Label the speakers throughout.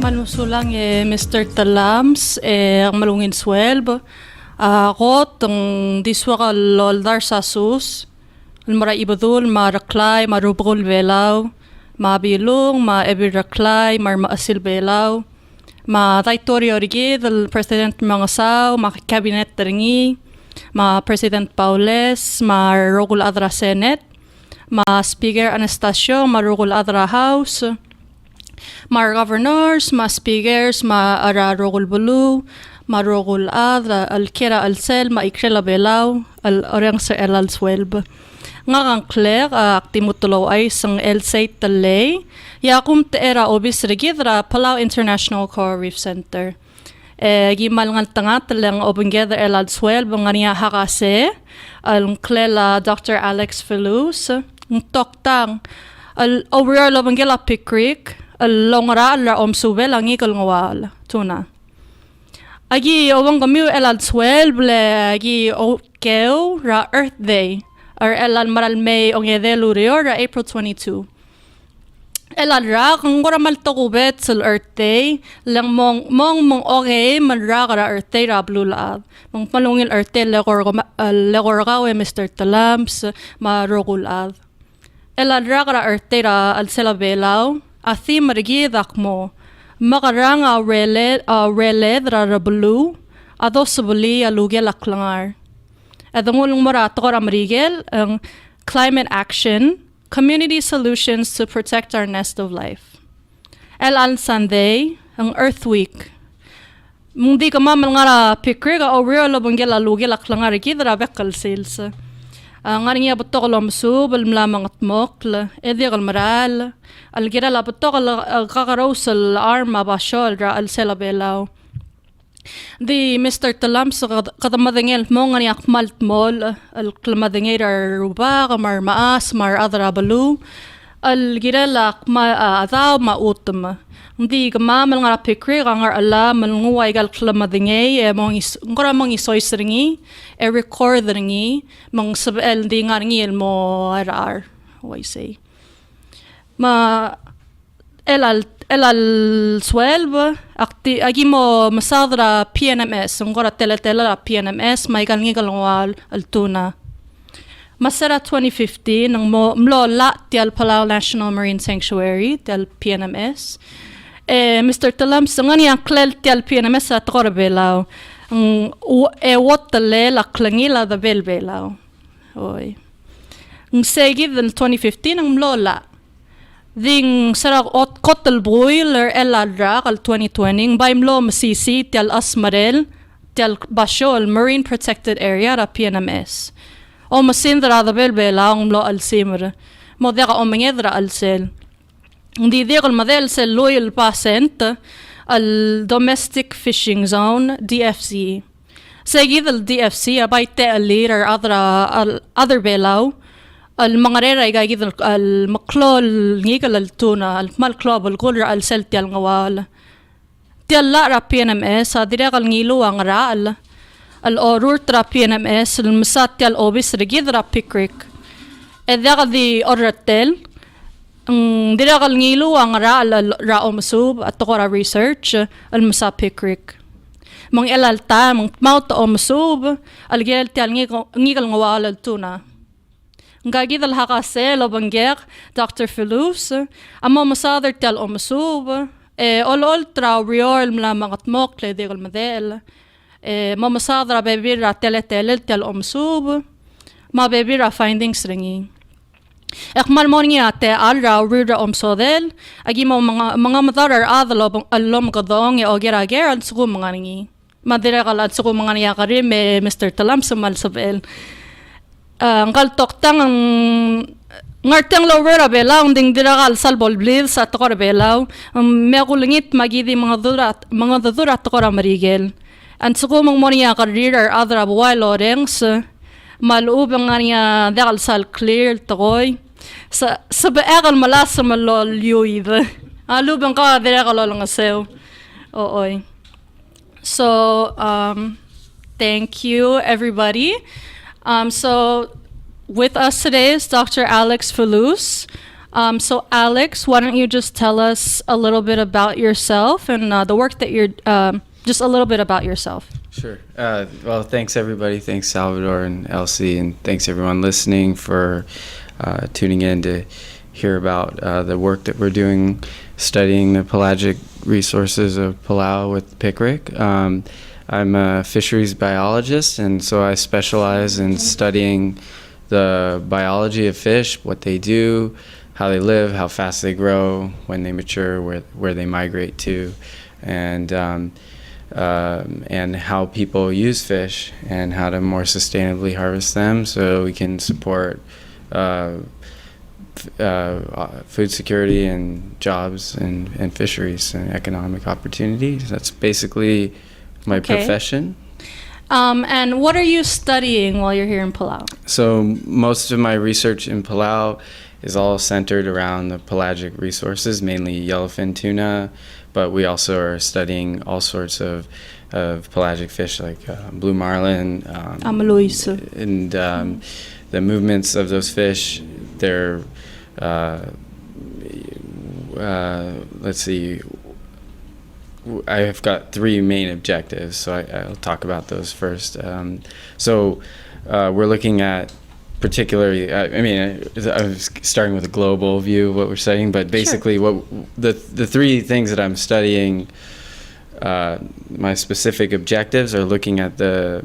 Speaker 1: manusulang Mr. Talams ang malungin swelb. Ako tong diswa ka loldar sa sus. Mara ibadul, maraklay, marubol belaw, mabilong, ma-ebiraklay, maasil belaw. Ma-taitori origid, President mga saw, ma-cabinet ringi, ma-President Paules, ma-rogul adra Senate, ma-Speaker Anastasio, ma-rogul adra House, ma-governors, ma-speakers, ma-rogul bulu, ma-rogul adra, al-kira al-sel, ma-ikrela belaw, al-orang sa el-al-swelb. Nga kang Claire, aktimutulo ay sang Elsei Tellei, yakum teera obis regidra Palau International Coral Reef Center. Gimal nga tangat lang obengeda elad swel bangania hakase, al Clela Dr. Alex Filous, ng toktang, al overall obengela PICRC, al longra la omsubel ang ikal ngawal, Tuna. Agi obang kamiu elad swel, ble agi okeo ra Earth Day, or elad maral May ongede lurio ra April 22. Eladra, kung kura maltokubet sa Earth Day, lang mong okay, manra kara Earth Day, rablo laab. Mong palungil Earth Day, legor kawe, Mr. Talams, marogulad. Eladra kara Earth Day, al sila belaw, athi marigidak mo, makarang reled rablo, ado sabuli alugi laklangar. Edangulong marato kara marigel, ang climate action, community solutions to protect our nest of life. El Sunday, ang Earth Week. Mundi ka mamal nga PICRC o real lobangel alugi laklang nga rikidra bekal sales. Nga niya buto ko lomsub, almlamang at mokl, edi kal maral, algira la buto ko kakaroos al arma basyol ra al sela belaw. Di Mr. Talams kadamadengel mo nga niyak maltmol al klamadengel ruba kamar maas mar adra balu al girelak adaw mautum di kamamal nga PICRC nga ala malnguway gal klamadengel mong ngora mong isoys ringi record ringi mong sabel di nga ringi mo arar how I say ma elal swelb agi mo masadra PNMS ngora teletela PNMS may galngigal ngwal al Tuna masara 2015 ng mlo la tial Palau National Marine Sanctuary tial PNMS Mr. Talams ngani ang klel tial PNMS at korbelaw wat tele la klangila da belbelaw oy ng segi del 2015 ng mlo la Ding sarag kotel boiler eladra kal 2020 baim lo masisi tial asmarel tial basyol marine protected area ra PNMS. O masindra da belbela ang lo alsimr. Mo deka o mangedra alsel. Hindi deka madel sel loyal pasent al domestic fishing zone DFZ. Segid al DFZ abay te alir or other belaw. Al mga rera igagid al maklol ngigal al Tuna al malklob al kulra al selti al ngawal tial la ra PNMS adira kal ngilu ang ra al orur tra PNMS al masat tial obis regid ra PICRC edya ka di oratel ang dira kal ngilu ang ra al ra omasub at to ra research al masa PICRC mang elalta mang mauta omasub al gel tial ngigal ngawal al Tuna Ngagid al hakase lobanggek Dr. Filous amo masadar tial omasub ol tra rior mlamang at mokle de gol madel mo masadra bebira tele tial omasub ma bebira findings ringi ekmal mo niya te alra rira omsodel agi mo mga madarar adalo alom gadong ogira al sugu mga ringi madira kal at sugu mga niya karim Mr. Talam sumal sabel ang kaltoktang ang ngartang lawera belaw ding dirakal salbol blil sa tokor belaw mekulingit magidi mga durat tokor marigel and suko mong monia career other buwai lorengs malubang nga niya dekal sal clear tokoy sa beekal malas sa malol yuid alubang ka dirakal lang asew ooy so thank you everybody So with us today is Dr. Alex Filous. So Alex, why don't you just tell us a little bit about yourself and the work that you're, just a little bit about yourself.
Speaker 2: Sure. Well, thanks everybody. Thanks Salvador and Elsei, and thanks everyone listening for tuning in to hear about the work that we're doing studying the pelagic resources of Palau with PICRC. I'm a fisheries biologist, and so I specialize in studying the biology of fish, what they do, how they live, how fast they grow, when they mature, where they migrate to, and how people use fish and how to more sustainably harvest them so we can support food security and jobs and fisheries and economic opportunities. That's basically my profession.
Speaker 1: And what are you studying while you're here in Palau?
Speaker 2: So most of my research in Palau is all centered around the pelagic resources, mainly yellowfin tuna, but we also are studying all sorts of pelagic fish like blue marlin and the movements of those fish. They're let's see, I have got three main objectives, so I'll talk about those first. We're looking at particularly, I was starting with a global view of what we're studying, but basically what the three things that I'm studying, my specific objectives are looking at the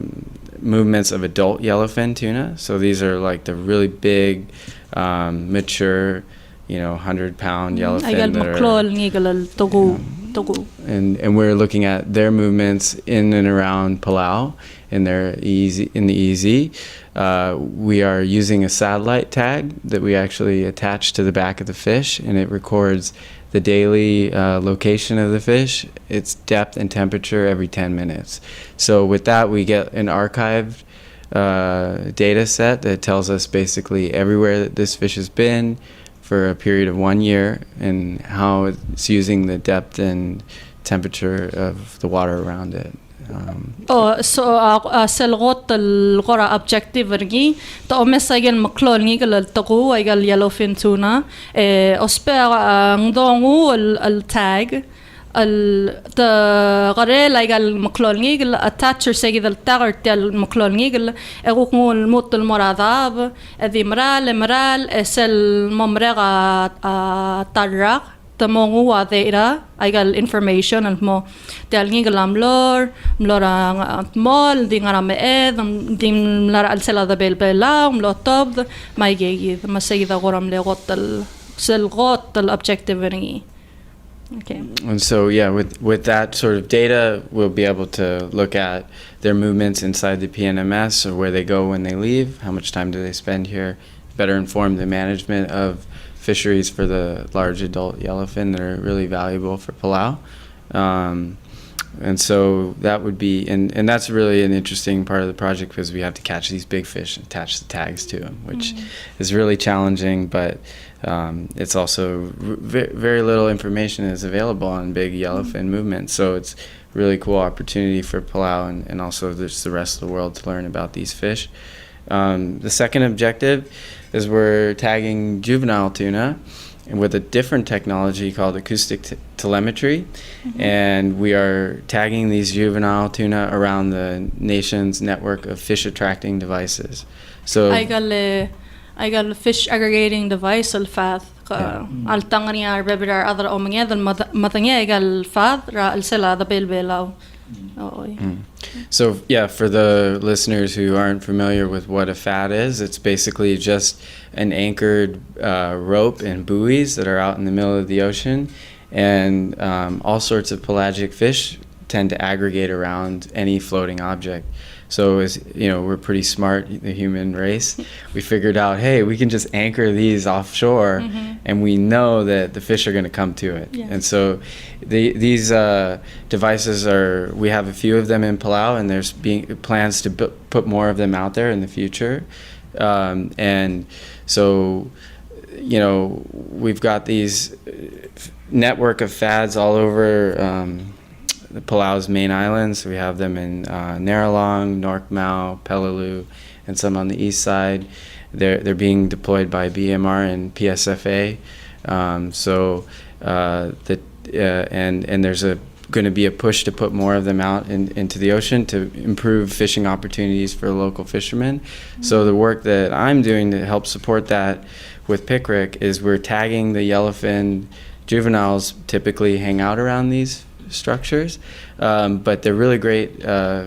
Speaker 2: movements of adult yellowfin tuna. So these are like the really big, mature, 100-pound yellowfin that are, and we're looking at their movements in and around Palau in the EZ. We are using a satellite tag that we actually attach to the back of the fish, and it records the daily location of the fish, its depth and temperature every 10 minutes. So with that, we get an archived data set that tells us basically everywhere that this fish has been for a period of 1 year and how it's using the depth and temperature of the water around it.
Speaker 1: Selgot الغرة objective رجي تأمس أيجل مكلول نيجل التقو أيجل yellowfin tuna أسبوع ندعو التاج الغريل أيجل مكلول نيجل attach سيجد التاجر تال مكلول نيجل أقول الموت المرضاب ذي مرال سل ممرغة ترق تمو وذيرا أيجال information المو تالني قلام ملورا مول دي غرام دي ملورا السلا ذا بالبلا ملو طب ما يجي ما سيدا غرام لغوت السلغوت الobjective. Okay.
Speaker 2: And so with that sort of data, we'll be able to look at their movements inside the PNMS, or where they go when they leave, how much time do they spend here, better inform the management of fisheries for the large adult yellowfin that are really valuable for Palau. And so that would be, and that's really an interesting part of the project, because we have to catch these big fish and attach the tags to them, which is really challenging, but it's also very little information is available on big yellowfin movements. So it's a really cool opportunity for Palau and also just the rest of the world to learn about these fish. The second objective is we're tagging juvenile tuna with a different technology called Acoustic Telemetry, and we are tagging these juvenile tuna around the nation's network of fish attracting devices. So
Speaker 1: I got fish aggregating device الفاذ التقنية ربيع أذر أمنية المثنية قال الفاذ را السلا ذا بيل
Speaker 2: So for the listeners who aren't familiar with what a fad is, it's basically just an anchored rope and buoys that are out in the middle of the ocean, and all sorts of pelagic fish tend to aggregate around any floating object. So we're pretty smart, the human race. We figured out, hey, we can just anchor these offshore, and we know that the fish are going to come to it. Yeah. And so these devices we have a few of them in Palau, and there's plans to put more of them out there in the future. And so, we've got these network of fads all over the Palau's main islands. We have them in Narralong, Nork Mau, Peleliu, and some on the east side. they're being deployed by BMR and PSFA. And there's going to be a push to put more of them out into the ocean to improve fishing opportunities for local fishermen. So the work that I'm doing to help support that with PICRC is we're tagging the yellowfin juveniles. Typically hang out around these structures, but they're really great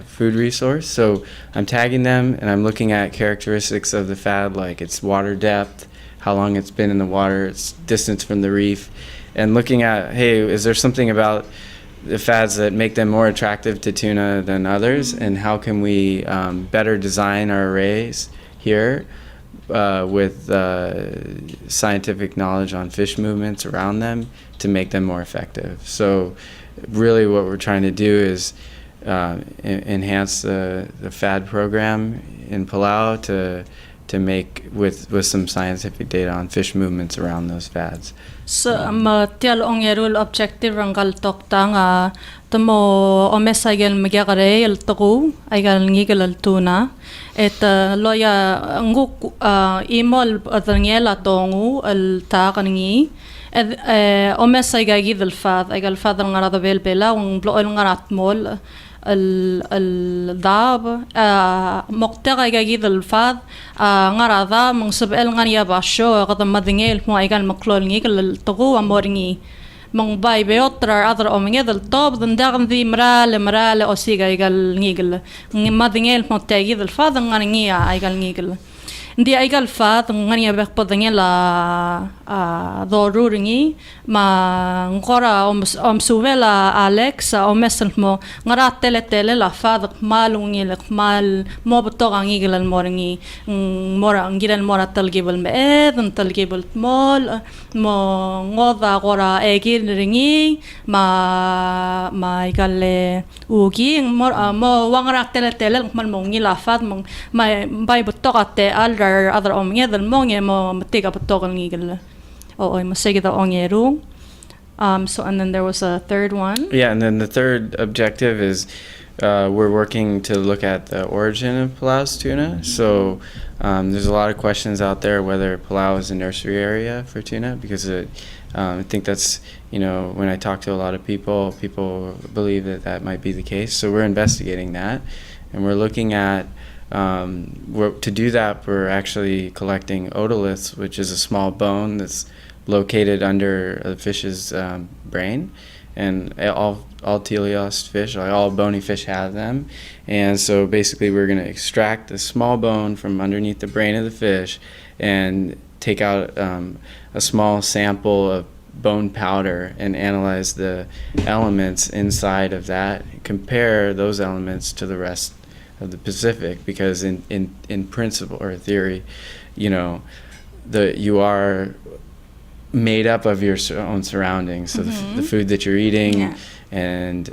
Speaker 2: food resource. So I'm tagging them and I'm looking at characteristics of the fad, like its water depth, how long it's been in the water, its distance from the reef, and looking at, hey, is there something about the fads that make them more attractive to tuna than others, and how can we better design our arrays here with scientific knowledge on fish movements around them to make them more effective. So really what we're trying to do is enhance the FAD program in Palau to make with some scientific data on fish movements around those FADs.
Speaker 1: So tial ongerul objective rangal toktanga tamo omesagel magagare el tagu aigal ngigel al tuna et loya nguk imol adangela tongu el tagangi omesagagi del fad aigal fad ngara bel bela un blo el ngarat mol الضاب مقتغى جيد الفاض غرا ذا من سبل غنيا باشو غدا مدنيل مو ايغال مقلول نيغل التغو امورني من باي بيوتر اذر اومني ذا الطوب دندغن ذي مرال اوسيغا ايغال نيغل مدنيل مو تاجيد الفاض غنيا ايغال نيغل Ndi aigal fat ngania bek podanya la doruringi ma ngora suvela Alex omesent mo ngara tele la fat malungi lek mal mo botorangi gilal moringi mora ngiral mora talgibel meed talgibel mol mo ngoda gora egil ringi ma igale ugi mo wangara tele mal mongi la fat mo bai botorate al other omnye del monge mo matiga patogal ngigel masege the ongeru. So and then there was a third one.
Speaker 2: Yeah, and then the third objective is we're working to look at the origin of Palau's tuna. So there's a lot of questions out there whether Palau is a nursery area for tuna, because I think that's, when I talk to a lot of people believe that might be the case. So we're investigating that, and we're looking at to do that, we're actually collecting otoliths, which is a small bone that's located under the fish's brain, and all teleost fish, like all bony fish, have them. And so basically we're going to extract the small bone from underneath the brain of the fish and take out a small sample of bone powder and analyze the elements inside of that, compare those elements to the rest of the Pacific, because in principle or theory, you are made up of your own surroundings. So the food that you're eating and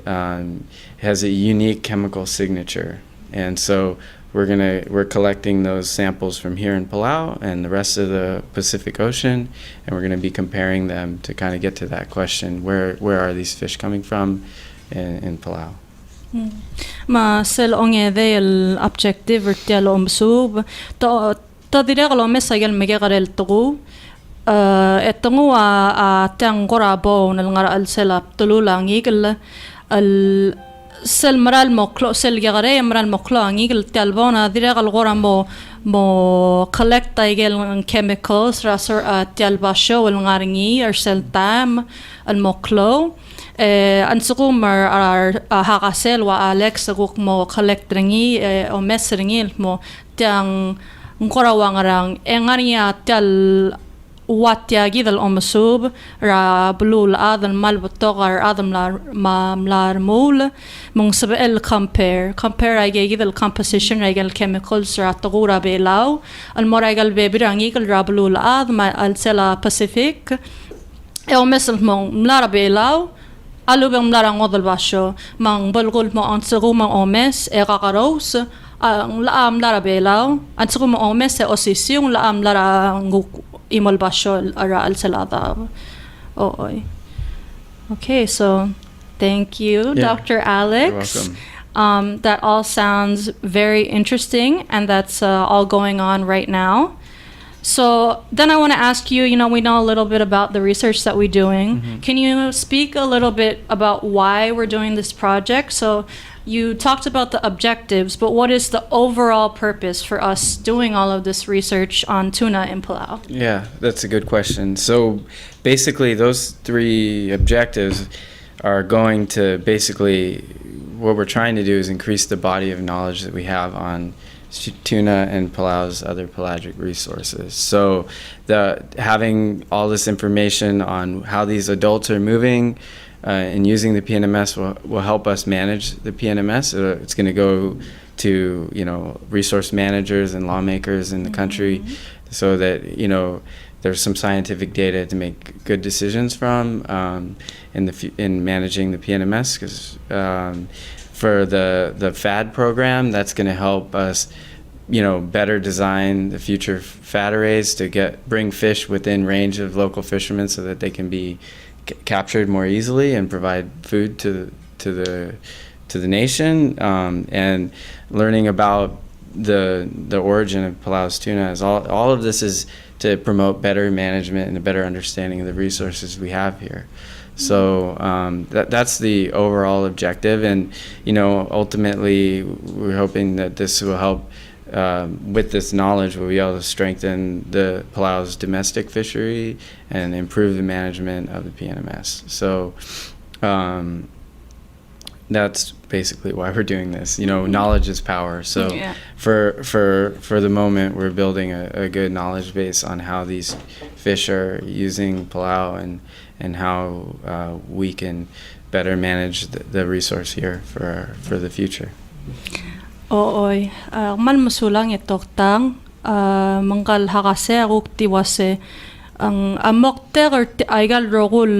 Speaker 2: has a unique chemical signature. And so we're collecting those samples from here in Palau and the rest of the Pacific Ocean, and we're going to be comparing them to kind of get to that question: where are these fish coming from in Palau?
Speaker 1: Ma sel onge de el objective vertial omsub to dirego mesagel megagarel tugu etungu a tangora bo nel ngara al selap tululang igel al sel maral moklo sel gare maral moklo igel talbona dirego gora mo collect igel chemicals rasor talbasho el ngaringi er sel tam al moklo ansukumar hakasel wa Alex guk mo collect ringi o mesringi mo tiang ngora wangarang engania tal watya gidal omsub ra blul adam mal botogar adam lar mul mong sabel compare ay gidal composition ay chemicals ra tagura belau al moragal bebirangi gal ra blul adam al sela Pacific o mesel mong mlara belau alubang mlarang odol basyo mang bulgul mo ansego mang omes kakaros ang laam lara belaw ansego mo omes osisyung laam lara imol basyo ara al salada. Okay, so thank you, Dr. Alex.
Speaker 2: You're welcome.
Speaker 1: That all sounds very interesting, and that's all going on right now. So then I want to ask you, we know a little bit about the research that we're doing.
Speaker 2: Mm-hmm.
Speaker 1: Can you speak a little bit about why we're doing this project? So you talked about the objectives, but what is the overall purpose for us doing all of this research on tuna in Palau?
Speaker 2: Yeah, that's a good question. So basically those three objectives are going to basically, what we're trying to do is increase the body of knowledge that we have on tuna and Palau's other pelagic resources. So having all this information on how these adults are moving and using the PNMS will help us manage the PNMS. It's going to go to resource managers and lawmakers in the country, so that there's some scientific data to make good decisions from in managing the PNMS. Because for the FAD program, that's going to help us better design the future FAD arrays to bring fish within range of local fishermen, so that they can be captured more easily and provide food to the nation. And learning about the origin of Palau's tuna is all of this is to promote better management and a better understanding of the resources we have here. So that's the overall objective, and ultimately we're hoping that this will help. With this knowledge, we'll be able to strengthen the Palau's domestic fishery and improve the management of the PNMS. So that's basically why we're doing this. Knowledge is power. So for the moment, we're building a good knowledge base on how these fish are using Palau and how we can better manage the resource here for the future.
Speaker 1: Ooy, mal masulang itoktang mangkal hakase akuk tiwase ang amokter aigal rogul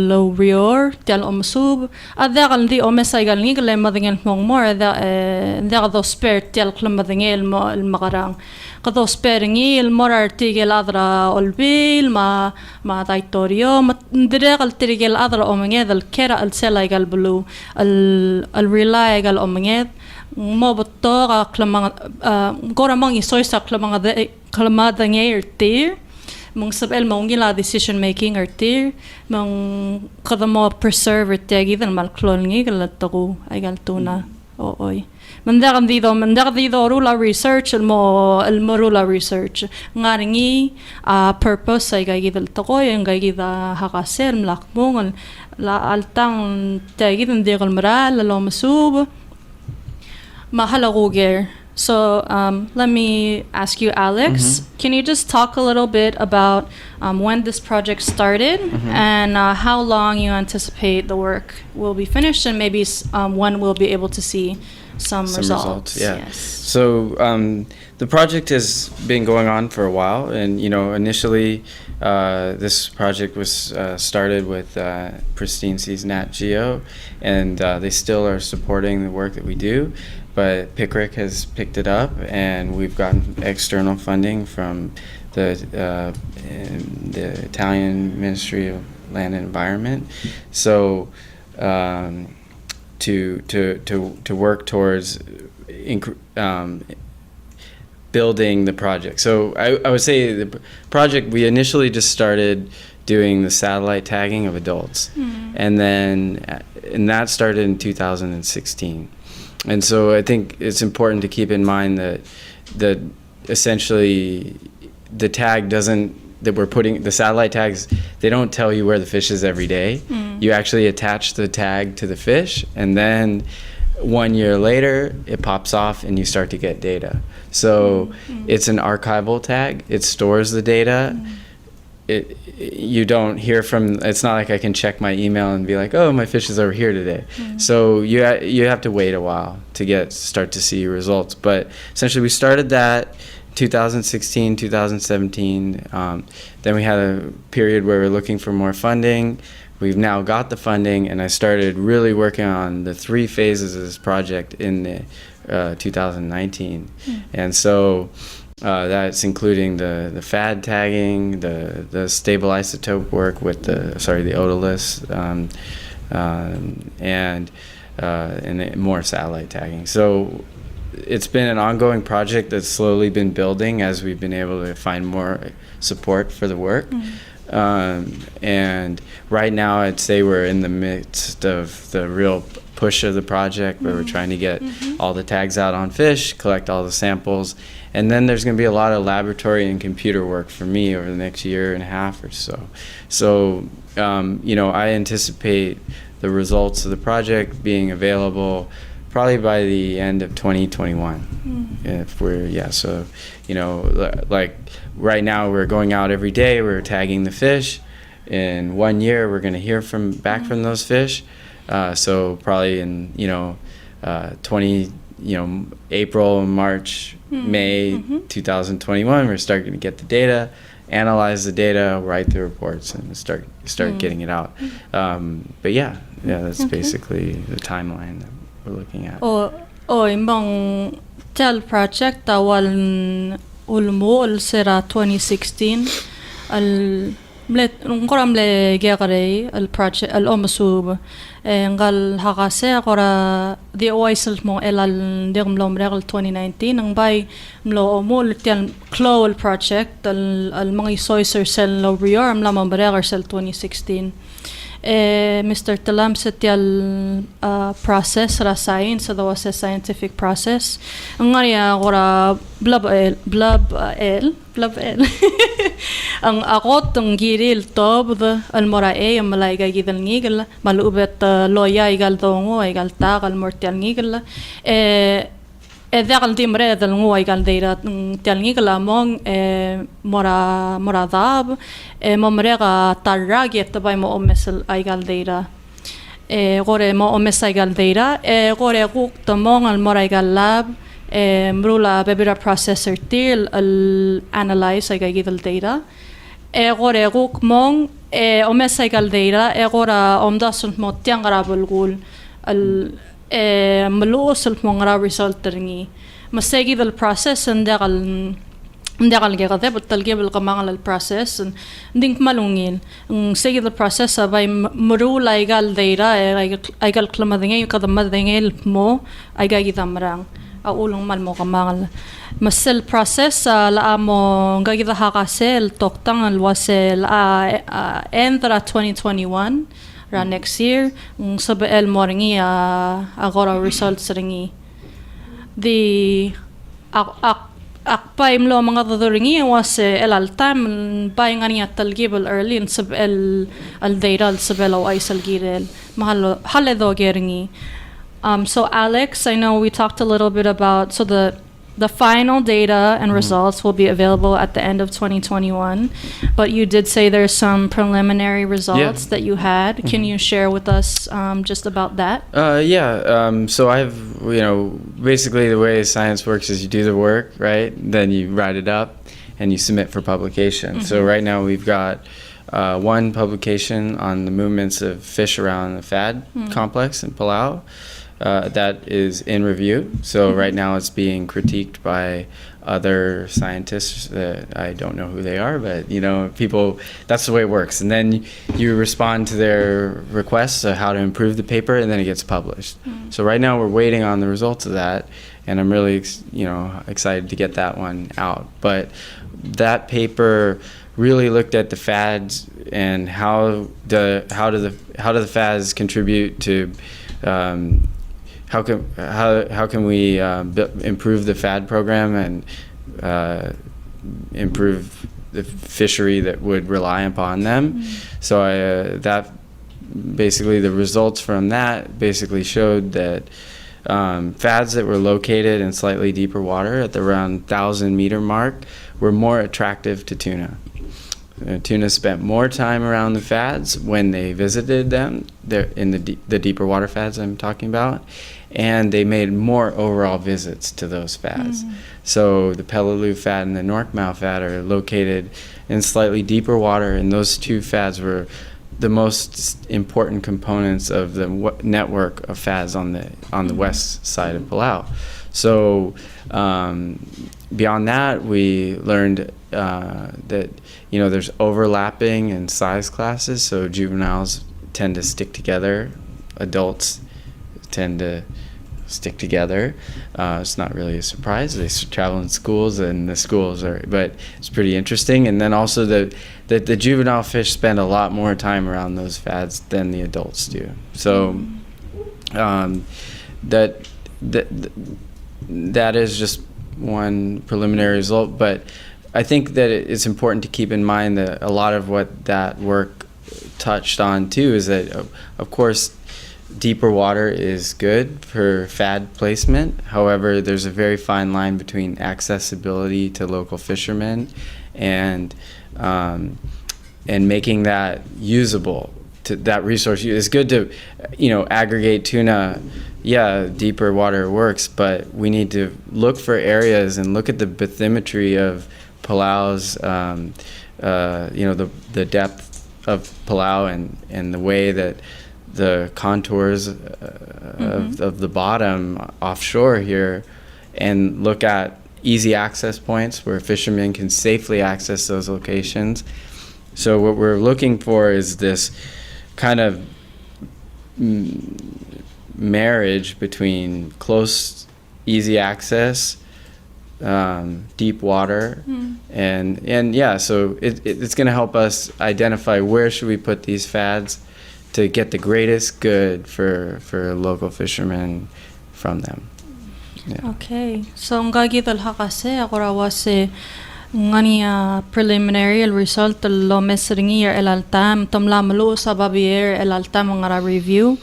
Speaker 1: lowrior tial omsub adakal di omes aigal nigel madingel mongmor da do spare tial klamadingel mo el magarang kado sparingil morar tigel adra olbil ma daitorio madiregal tigel adra omenged el kera el selaigal blue el relaigal omenged mo botora gora mang isoy sa klamada ngayr mong sabel mong gila decision making artir mong kada mo preserve tagi dan mal klon ngi galatago ay gal tuna oy mandagan dido rula research el mo rula research ngaringi purpose ay gagidal takoy ang gagida hakasel mlakmong la altang tagi dan digal maral la masub mahalaguger. So let me ask you, Alex, can you just talk a little bit about when this project started and how long you anticipate the work will be finished, and maybe when we'll be able to see some results?
Speaker 2: Yeah.
Speaker 1: Yes.
Speaker 2: So the project has been going on for a while, and initially this project was started with Pristine Seas Nat Geo, and they still are supporting the work that we do. But PICRC has picked it up, and we've gotten external funding from the Italian Ministry of Land and Environment. So to work towards building the project. So I would say the project, we initially just started doing the satellite tagging of adults, and that started in 2016. And so I think it's important to keep in mind that essentially the tag that we're putting, the satellite tags, they don't tell you where the fish is every day. You actually attach the tag to the fish, and then 1 year later it pops off and you start to get data. So it's an archival tag. It stores the data. You don't hear from, it's not like I can check my email and be like, oh, my fish is over here today. So you have to wait a while to start to see results. But essentially we started that 2016, 2017. Then we had a period where we were looking for more funding. We've now got the funding, and I started really working on the 3 phases of this project in 2019. And so that's including the FAD tagging, the stable isotope work with the otoliths, and more satellite tagging. So it's been an ongoing project that's slowly been building as we've been able to find more support for the work. And right now, I'd say we're in the midst of the real push of the project, where we're trying to get all the tags out on fish, collect all the samples, and then there's going to be a lot of laboratory and computer work for me over the next year and a half or so. So, I anticipate the results of the project being available probably by the end of 2021. If we're, so, like right now we're going out every day, we're tagging the fish. In 1 year, we're going to hear back from those fish. So probably in, 20, April, March, May 2021, we're starting to get the data, analyze the data, write the reports, and start getting it out. But that's basically the timeline that we're looking at.
Speaker 1: Imong tel project awal ulmo sera 2016 nungkoram le gegare al project al omasub ngal hakase akora the oisel mo elal degum lom regal 2019 ang bay mlo mo tel clowal project al mga soiser sel lo rior am lamang regal sel 2016 Mr. Talam setial process ra science so was a scientific process ang ngaya akora blub el ang akot ang giril tob al mora ang malaiga gidal ngigel malubet loya igal dongo igal tagal mortial ngigel dagal dimre dal ngo igal deira tial ngigel among mora dab momrega tarrag yetabay mo omesel igal deira gore mo omesa igal deira gore guk tamong al mora igal lab mrula bebira processor til al analyze ay gidal data gore guk mong omesa igal data gora omdasunt mo tiangara bulgul al malusul mong ra result ringi masegi dal process ndagal gagade but talgebel kamangal al process ding malungin segi dal process abay mrula igal data ay gal klamadingay kadamadingay mo ay gagidamrang ulong mal mo kamangal masel process la amo gagida hakasel toktang al wasel endra 2021 ra next year sabel moringi agora results ringi the akpay mlo mga dodoringi was al time buying ani talgibel early in sabel al data sabel ay salgirel mahalo haledo geringi. So Alex, I know we talked a little bit about, so the final data and results will be available at the end of 2021, but you did say there's some preliminary results that you had. Can you share with us just about that?
Speaker 2: So I've, basically the way science works is you do the work, right? Then you write it up and you submit for publication. So right now we've got one publication on the movements of fish around the FAD complex in Palau. That is in review. So right now it's being critiqued by other scientists that I don't know who they are, but people, that's the way it works. And then you respond to their requests of how to improve the paper, and then it gets published. So right now we're waiting on the results of that, and I'm really excited to get that one out. But that paper really looked at the FADs and how do the FADs contribute to how can we improve the FAD program and improve the fishery that would rely upon them. So that basically the results from that basically showed that FADs that were located in slightly deeper water at the around 1,000-meter mark were more attractive to tuna. Tuna spent more time around the FADs when they visited them, in the deeper water FADs I'm talking about, and they made more overall visits to those FADs. So the Palau FAD and the Norkmau FAD are located in slightly deeper water, and those two FADs were the most important components of the network of FADs on the west side of Palau. So beyond that, we learned that there's overlapping in size classes. So juveniles tend to stick together, adults tend to stick together. It's not really a surprise. They travel in schools, and the schools but it's pretty interesting. And then also the juvenile fish spend a lot more time around those fads than the adults do. So that is just one preliminary result, but I think that it's important to keep in mind that a lot of what that work touched on too is that, of course, deeper water is good for fad placement. However, there's a very fine line between accessibility to local fishermen and making that usable. To that resource, it's good to, aggregate tuna. Yeah, deeper water works, but we need to look for areas and look at the bathymetry of Palau's, the depth of Palau and the way that the contours of the bottom offshore here, and look at easy access points where fishermen can safely access those locations. So what we're looking for is this kind of marriage between close, easy access, deep water, and yeah, so it's going to help us identify where should we put these fads to get the greatest good for local fishermen from them. Yeah.
Speaker 1: Okay, so ngagi dalha kasi ako rawase ngania preliminary result lo mesringi elaltam tomla malu sa babier elaltam ngara review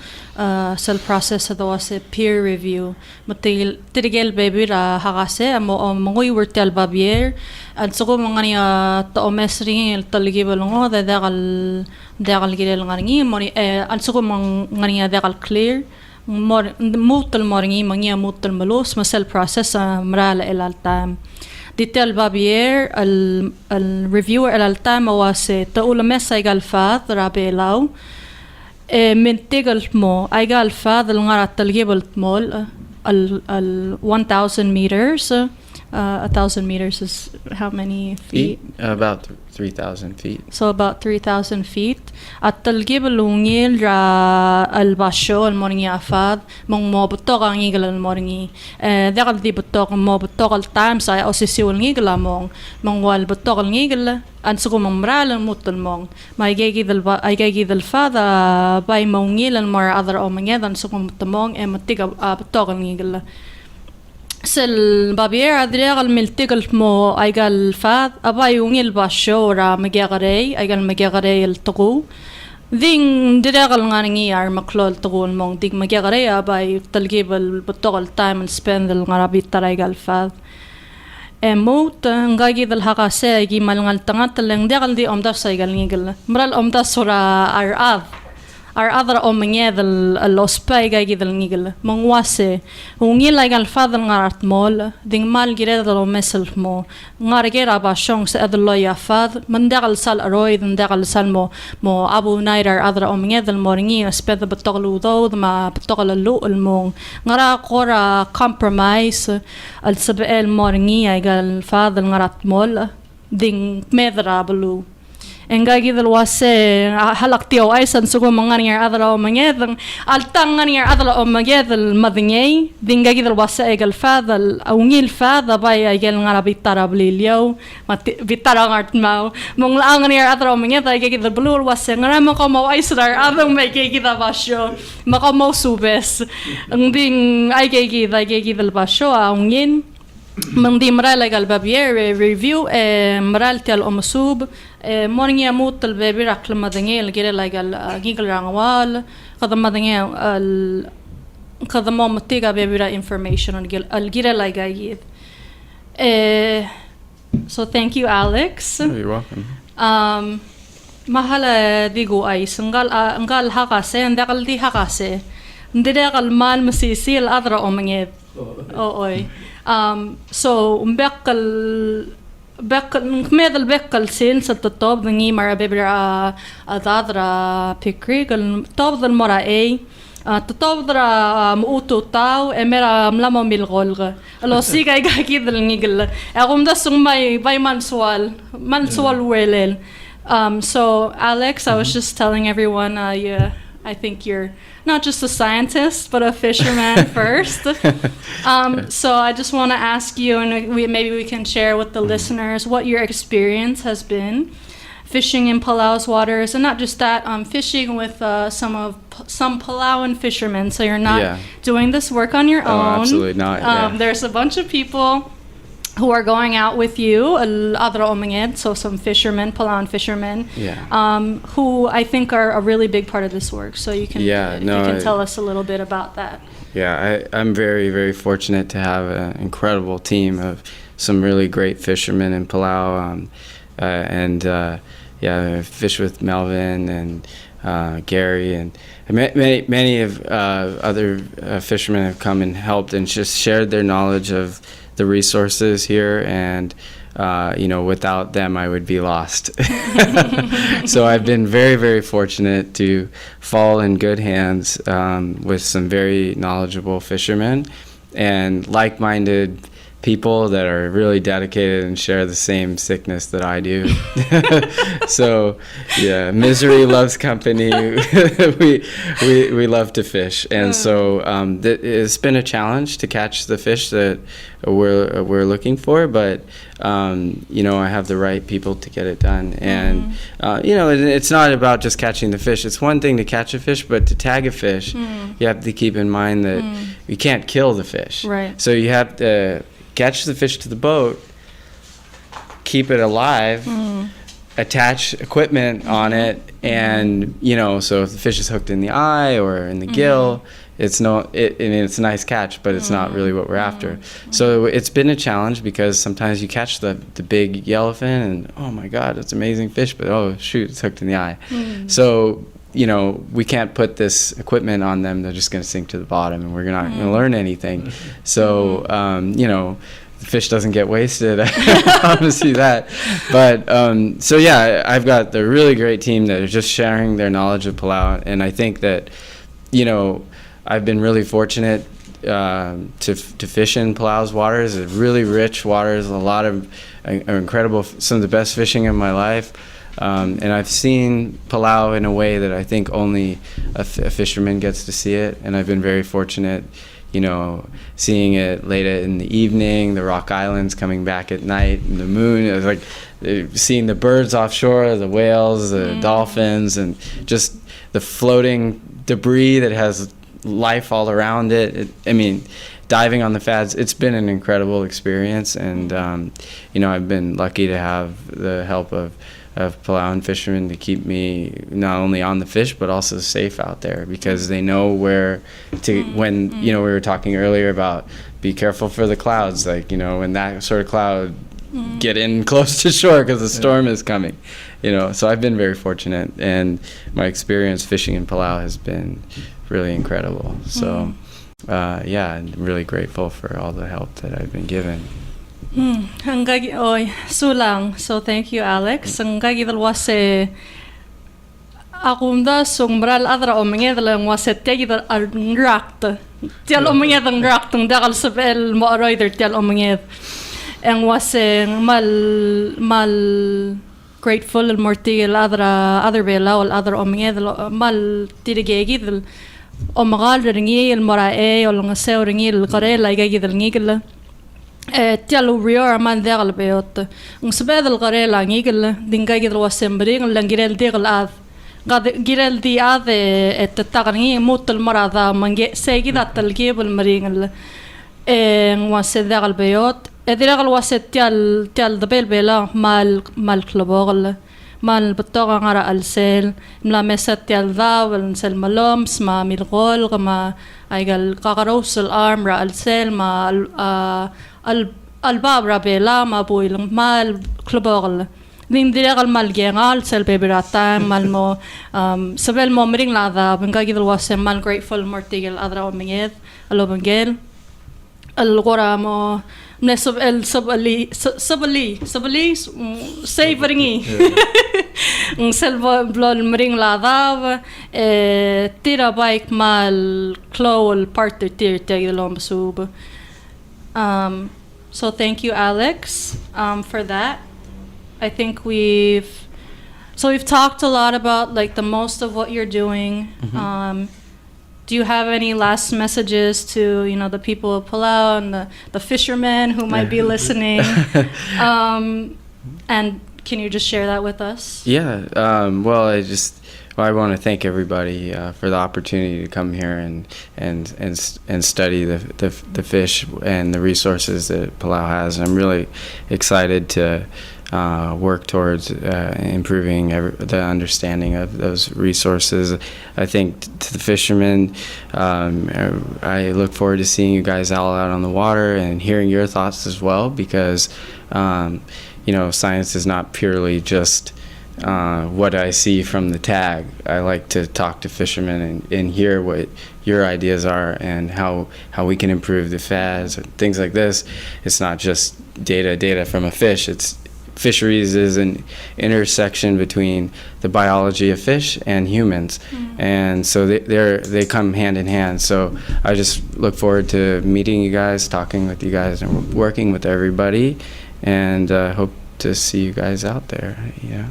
Speaker 1: sel process ado was peer review matil tirigel baby ra hakase amo mongoi wertel babier at so ngania to mesringi taligi balongo dagal gidel ngani moni at so ngania dagal clear mutal moringi mangia mutal malos masel process mral elaltam detail babier al reviewer elaltam was taula mesa igal fat rabelau من تقل مو أيقال فاض الغرات الجبل مول ال 1000 meters 1,000 meters is how many feet?
Speaker 2: About 3,000 feet.
Speaker 1: So about 3,000 feet. At الجبل ونيل را الباشو المورني أفاد من ما بتوقع نيجل المورني ذقل دي بتوقع ما بتوقع التايم ساي أو سيسيو نيجل أمون من وال بتوقع نيجل أنسقو ممرال الموت المون ما يجي ذا الفاذا باي مونيل المر أذر أو من يذا أنسقو متمون متيجا بتوقع نيجل سل بابير أدريغ الملتقل مو أيقال فاذ أبا يوني الباشورة مجاغري أيقال مجاغري التقو ذين دريغ الغانية عر مقلول تقو المون ديك مجاغري أبا تلقيب البطوغ التايم السبند الغرابي ترى أيقال فاذ موت نغاقي ذا الحقاسي أيقي مالغال تغات اللي نديغل دي أمداس أيقال نيقل مرال أمداس ورا أرآذ other omanya the lospa gagi the nigel mongwase ungi like al father ngarat mol ding mal gire the mesel mo ngargera ba shong se the loya fad mandagal sal aroy the dagal sal mo abu nair other omanya the morngi sped the batoglu do ma batogl lu el mong ngara qora compromise al sabel morngi gal father ngarat mol ding medra blu engagi del wase halaktiyo aisan sugo mangani adala o mangedang altangani adala o magedal madingay dingagi del wase egal fadal aungil fada bay egal ngara bitara blilyo bitara ngart mau monglaangani adala o mangedal egagi del blul wase ngara mako mo aisar adang megagi da basyo mako mo subes ngding egagi del basyo aungin مندي مرال قال بابير ريفيو مرال تال أمسوب morning يموت البابير أكل مدنيا الجيل قال جيل رانوال قد مدنيا قد ما متيجا بابير information الجيل قايد so thank you Alex.
Speaker 2: You're welcome.
Speaker 1: mahala digo ay ngal hakase ndakal di hakase ndakal mal masisi al adra omanged oy so bekkal medal bekkal sin sa top ngi mara bebra adadra PICRC al top dal mora ay top dra muto taw emera mlamo milgolga alo siga igaki dal ngigel agum da sumay bay manswal welel so Alex, I was just telling everyone I think you're not just a scientist, but a fisherman first. So I just want to ask you, and maybe we can share with the listeners what your experience has been fishing in Palau's waters, and not just that, fishing with some Palauan fishermen. So you're not doing this work on your own.
Speaker 2: Absolutely not.
Speaker 1: There's a bunch of people who are going out with you, so some fishermen, Palauan fishermen, who I think are a really big part of this work. So you can, tell us a little bit about that.
Speaker 2: Yeah, I'm very, very fortunate to have an incredible team of some really great fishermen in Palau, I fish with Melvin and Gary, and many of other fishermen have come and helped and just shared their knowledge of the resources here, and without them I would be lost. So I've been very, very fortunate to fall in good hands with some very knowledgeable fishermen and like-minded people that are really dedicated and share the same sickness that I do. So yeah, misery loves company. we love to fish, and so it's been a challenge to catch the fish that we're looking for, but I have the right people to get it done. And it's not about just catching the fish. It's one thing to catch a fish, but to tag a fish, you have to keep in mind that you can't kill the fish.
Speaker 1: Right.
Speaker 2: So you have to catch the fish to the boat, keep it alive, attach equipment on it, and so if the fish is hooked in the eye or in the gill, it's a nice catch, but it's not really what we're after. So it's been a challenge, because sometimes you catch the big yellowfin and oh my god, it's amazing fish, but oh shoot, it's hooked in the eye. So we can't put this equipment on them. They're just going to sink to the bottom, and we're not going to learn anything. So, the fish doesn't get wasted. I promise you that. But, I've got the really great team that are just sharing their knowledge of Palau. And I think that, I've been really fortunate to fish in Palau's waters. It's really rich waters, a lot of incredible, some of the best fishing of my life. And I've seen Palau in a way that I think only a fisherman gets to see it, and I've been very fortunate, seeing it late in the evening, the rock islands coming back at night, and the moon. It was like seeing the birds offshore, the whales, the dolphins, and just the floating debris that has life all around it. Diving on the fads, it's been an incredible experience, and I've been lucky to have the help of Palauan fishermen to keep me not only on the fish but also safe out there, because they know where to, when we were talking earlier about be careful for the clouds, when that sort of cloud, get in close to shore because the storm is coming, so I've been very fortunate, and my experience fishing in Palau has been really incredible. So I'm really grateful for all the help that I've been given.
Speaker 1: Sulang. So thank you, Alex. Hanggang wase akunda sungmbral adra omengedlang wase tegidar alngrakt. Tial omengedang ngrakt dagal sabel mo rider tial omenged. En wase mal grateful el mortigel adra bela ol adra omenged mal tirigegidel omagal ringi el morae ol ngaseu ringi el qarela igegidel ngigel. Tialu rior man degal beot. Sabed el qarela ngigel dingegidel wasembring langirel degal ad. Girel di ad et tagarngi mutul marada mange segidat el gebel maringel. Wase degal beot. Ediregal wase tial dabel bela mal klabogel. mal بطاقة غرا السيل ملا مسات الذاول نسل ملومس ما ميلغول ما أيقال قاقروس الأرم را السيل ما الباب را بيلا ما بويل ما الكلبوغل لين ديرغل مال جيغال سل بيبراتان مال مو سبل مو مرين لاذا بنقا جيد الواسم مال grateful مرتيجل أذرا وميجيد ألو بنجيل الغرا مو نسب السبلي سيفرني نسل بلول مرين لاذا تيرا بايك مال كلو البارتر تير تيجي لهم بسوب. So thank you, Alex, for that. I think we've So we've talked a lot about like the most of what you're doing. Do you have any last messages to the people of Palau and the fishermen who might be listening? And can you just share that with us?
Speaker 2: Yeah. Well, I want to thank everybody for the opportunity to come here and study the fish and the resources that Palau has. I'm really excited to work towards improving the understanding of those resources. I think to the fishermen, I look forward to seeing you guys all out on the water and hearing your thoughts as well, because science is not purely just what I see from the tag. I like to talk to fishermen and hear what your ideas are and how we can improve the fads and things like this. It's not just data from a fish. Fisheries is an intersection between the biology of fish and humans, and so they come hand in hand. So I just look forward to meeting you guys, talking with you guys, and working with everybody, and hope to see you guys out there. Yeah.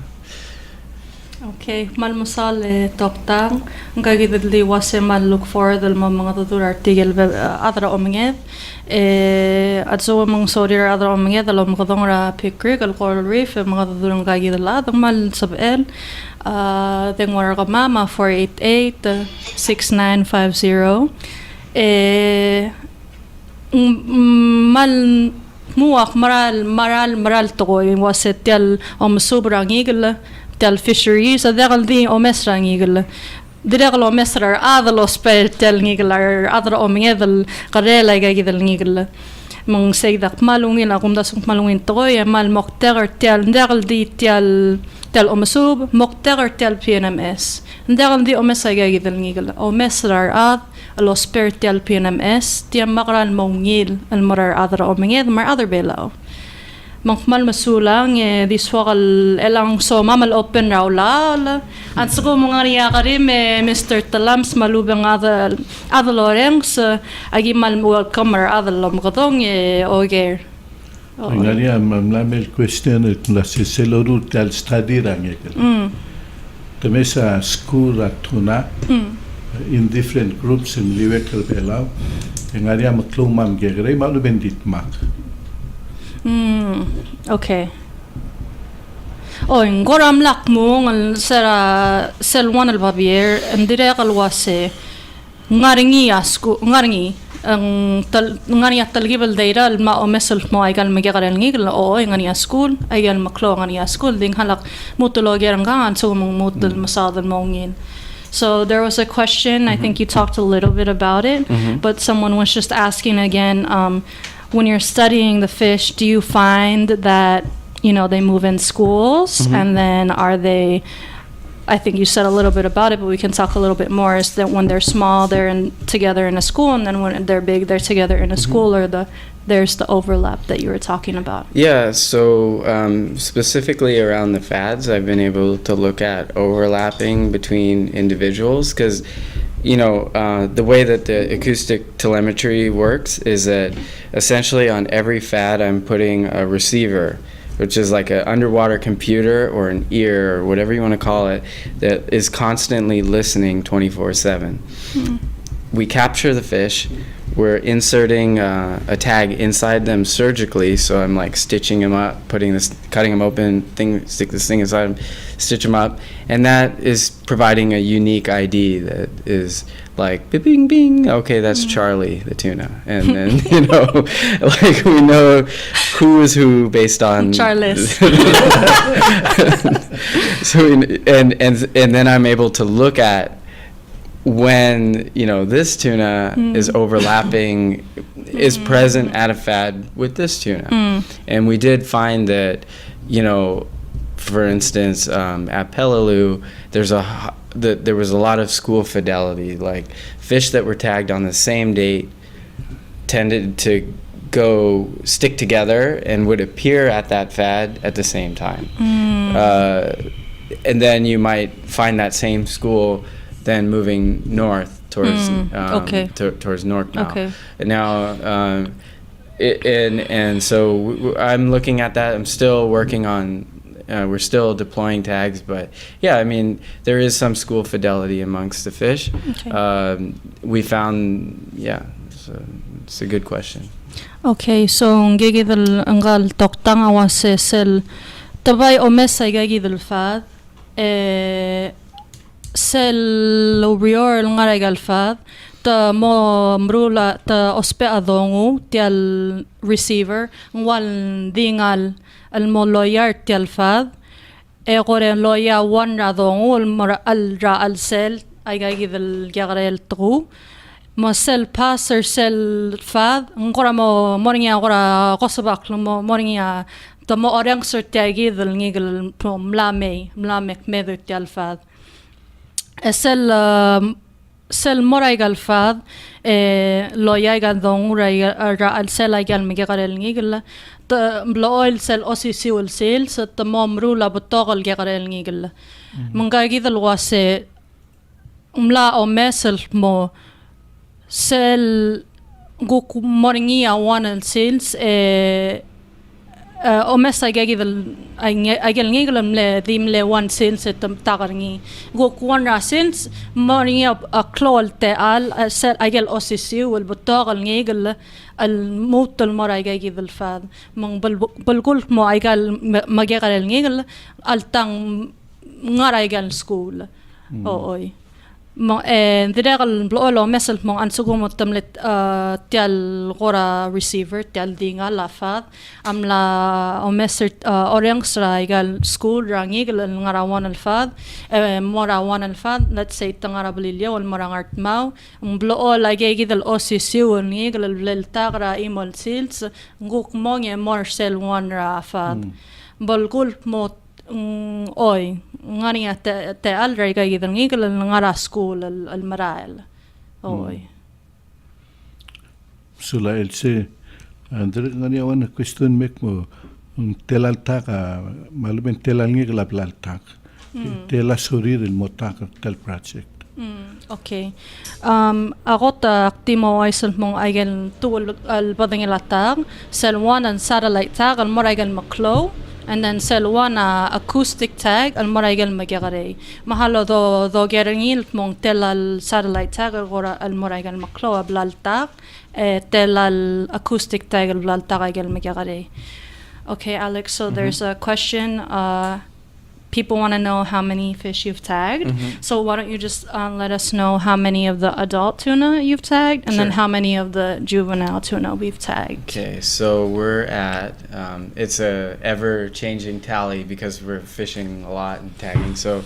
Speaker 1: Okay, malmusal toptang ngagidli wase mal look for the mga tutur article adra omnged atso mong sodir adra omnged lo mqdong ra PICRC al coral reef mga tutur ngagidla dang mal sabel deng war mama 488 6950 mal muak maral to wase tel sobrang igel tel fisheries adal di omesra ngigel direl omesra adal ospel tel ngigel adra omngedel qarela gagidel ngigel mong segdak malungin akum dasung malungin toy mal mokter tel ndel di tel omsub mokter tel PNMS ndel di omesra gagidel ngigel omesra ad los per tel PNMS tiam makral mongil al marar adra omnged mar other below Mangmal masulang di swakal elang so mamal open raw la at suko mga riya karim Mr. Talams malubang adal orengs agi mal welcome adal lomgotong oger
Speaker 3: Ngaria mamlamel question la seloru tal study rangekel Temesa school at Tuna in different groups in Liwekel Palau ngaria matlumam gegre malubendit mak
Speaker 1: Okay. Ngoram lak mo ngal sera selwan al babier ndire kalwase ngaringi ang ngani talgibel deira al ma omesel mo ay gal magigal ngigl ngani school ay gal maklo ngani school ding halak mutologer ngan so mong mutul masadan mongin. So there was a question, I think you talked a little bit about it, but someone was just asking again, when you're studying the fish, do you find that, they move in schools and then are they, I think you said a little bit about it, but we can talk a little bit more, is that when they're small, they're together in a school, and then when they're big, they're together in a school, or there's the overlap that you were talking about?
Speaker 2: Yeah, so specifically around the fads, I've been able to look at overlapping between individuals, because the way that the acoustic telemetry works is that essentially on every fad I'm putting a receiver, which is like an underwater computer or an ear or whatever you want to call it, that is constantly listening 24/7. We capture the fish. We're inserting a tag inside them surgically, so I'm like stitching them up, cutting them open, stick this thing inside them, stitch them up, and that is providing a unique ID that is like bing bing. Okay, that's Charlie the tuna, and then like we know who is who based on
Speaker 1: Charles.
Speaker 2: So and then I'm able to look at when this tuna is overlapping, is present at a fad with this tuna, and we did find that for instance at Palau there was a lot of school fidelity, like fish that were tagged on the same date tended to go stick together and would appear at that fad at the same time, and then you might find that same school then moving north towards towards North now.
Speaker 1: Okay.
Speaker 2: And so I'm looking at that. I'm still working on we're still deploying tags, but yeah, I mean, there is some school fidelity amongst the fish.
Speaker 1: Okay.
Speaker 2: We found, yeah, it's a good question.
Speaker 1: Okay, so ngigidal angal toktang awan se sel tabay omesa igagidal fad sel obrior ngaragal fad ta mo mrula ta ospe adongu tial receiver ngwal dingal al mo lawyer tial fad gore loya wan adongu al ra al sel igagidal gagrel tru mo sel passer sel fad ngora mo moringa ngora qosbak mo moringa ta mo orang sertiagi del ngigel mlame medu tial fad sel moraigal fad loya gal dong ra al sel gal migarel ngigel ta bloil sel osisi ul sel ta momru la botogol garel ngigel mungagi del wase mla o mesel mo sel guk moringia one sales o mesa gagidal agel ngiglam le dimle one sales etam tagarngi guk one ra sales moringia a klol te al sel agel osisi wal botagal ngigel al mut al mora gagidal fad mang balgul mo agal magagal ngigel al tang ngara agal school oi mo ndiregal blolo mesel mo ansugo mo tamlet tial gora receiver tial dinga la fad amla o meser oreng sraigal school rangigal ngarawan al fad morawan al fad let's say tangara bililya wal marangart mau blolo lagegidal OCC wal ngigal lel tagra imol sils nguk monge morsel one ra fad bolgul mo oy ngani te already gidang ngigel ngara school al marail oy
Speaker 3: sula Elsei andre ngani awan question mek mo telal taka malumen telal ngigel ablal tak tela sorir el motak tel project
Speaker 1: okay agota aktimo aisel mong aigen tul al badang ilatag selwan and satellite tag al moragal maklo and then selwana acoustic tag al moraigal magagare mahalo do gerangil mong telal satellite tag gora al moraigal maklo ablal tag telal acoustic tag al blal tagagal magagare. Okay, Alex, so there's a question people want to know how many fish you've tagged. So why don't you just let us know how many of the adult tuna you've tagged and then how many of the juvenile tuna we've tagged.
Speaker 2: Okay, so we're at, it's a ever-changing tally because we're fishing a lot and tagging. So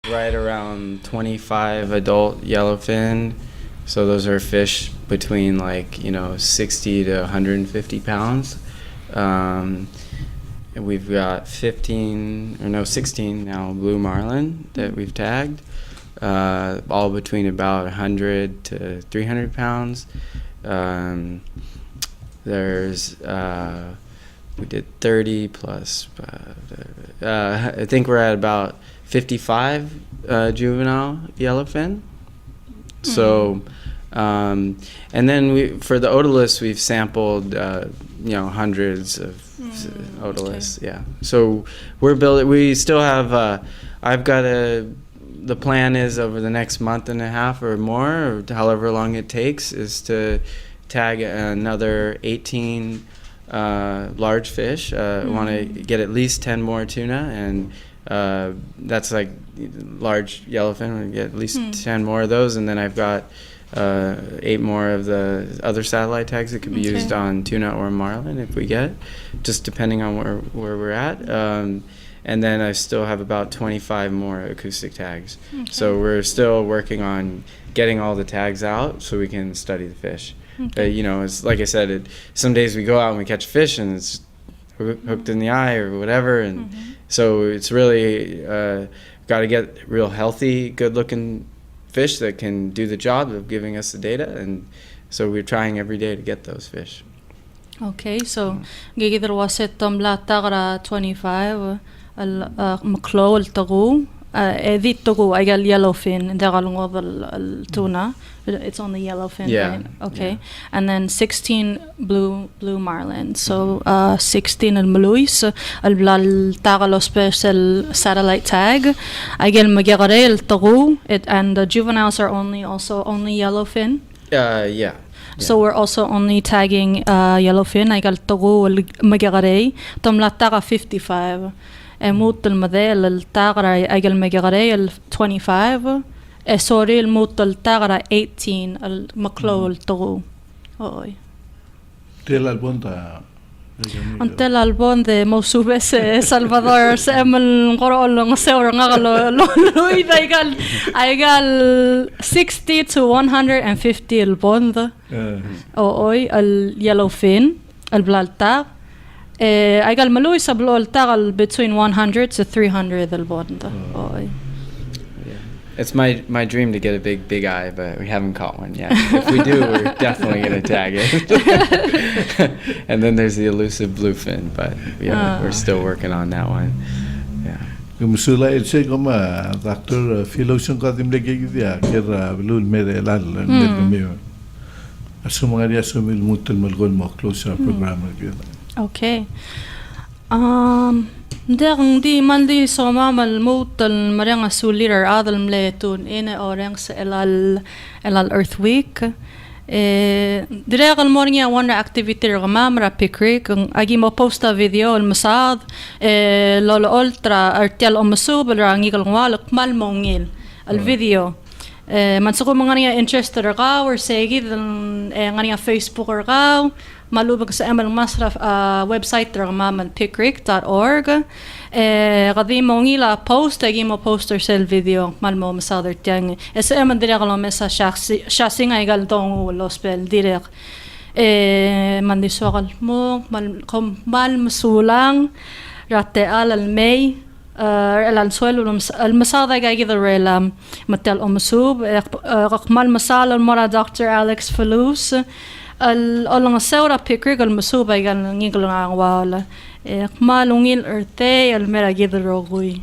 Speaker 2: right around 25 adult yellowfin. So those are fish between 60 to 150 pounds. We've got 16 now blue marlin that we've tagged, all between about 100 to 300 pounds. There's we did 30 plus. I think we're at about 55 juvenile yellowfin. So, and then for the otoliths, we've sampled hundreds of otoliths. Okay. Yeah. So we're building. We still have. The plan is over the next month and a half or more, or however long it takes, is to tag another 18 large fish. Want to get at least 10 more tuna, and that's like large yellowfin. We get at least 10 more of those, and then I've got 8 more of the other satellite tags that could be used on tuna or marlin if we get, just depending on where we're at. And then I still have about 25 more acoustic tags. Okay. So we're still working on getting all the tags out so we can study the fish. Okay. It's like I said, some days we go out and we catch fish and it's hooked in the eye or whatever, and so it's really got to get real healthy, good-looking fish that can do the job of giving us the data, and so we're trying every day to get those fish.
Speaker 1: Okay, so gigidar waset tom la tagra 25 al maklo al tagu Editogu, I got yellowfin, and the tuna. It's only yellowfin,
Speaker 2: Yeah,
Speaker 1: right? Okay.
Speaker 2: yeah.
Speaker 1: And then 16 blue marlin. So 16 الملويس التاغلو special satellite tag. I get magagare el tagu, and the juveniles are only yellowfin.
Speaker 2: Yeah.
Speaker 1: So we're also only tagging yellowfin. I got tagu magagare. Tom la taga 55. موت المذيل التاغرة أجل مجغري 25 سوري الموت التاغرة 18 المقلو التغو أوي
Speaker 3: Tell albonda.
Speaker 1: أنت الألبون ذي موسوبة سلفادور سأمل نقرأ له نسور نغلو لو إذا يقال 60 to 150 البون ذا أوي اليلوفين البلالتاغ I got Malui Sablol Tagal between 100 to 300 the bond.
Speaker 2: It's my dream to get a big eye, but we haven't caught one yet. If we do, we're definitely gonna tag it. And then there's the elusive bluefin, but we're still working on that one. Yeah.
Speaker 3: Musula Elsei goma Dr. Filous ang kadim lagi dia kira belul mere lal ngelmio. Asumangari asumil mutul malgol mo close program lagi.
Speaker 1: Okay. Di mandi soma malmut المريان سولير هذا المليتون إنا أورنس إلى Earth Week. دريغ المورنيا وانا activity رغمام را PICRC أجي ما posta فيديو المساعد لولا ألترا أرتيال أمسوب الرانجي الغوالق مال مونيل الفيديو من سقو مغانيا interest رغاو ورسيجي غانيا فيسبوك رغاو مالوبك سأمل مصرف ويب سايت رغمام PICRC.org غادي مونيلا بوست أجي ما بوستر سيل فيديو مال مساعد تاني سأمل دريغ لو مسا شخصي غايقال دونغو لو سبيل دريغ من دي سوغل مو مال مسولان راتي آل المي السؤال المساعدة جاي كذا ريلا متل أمسوب مال مسال المرة دكتور أليكس فيلوس الأولى السورة PICRC المسوبة جال نيجلنا عوالة مال ونيل أرتي المرة كذا روغوي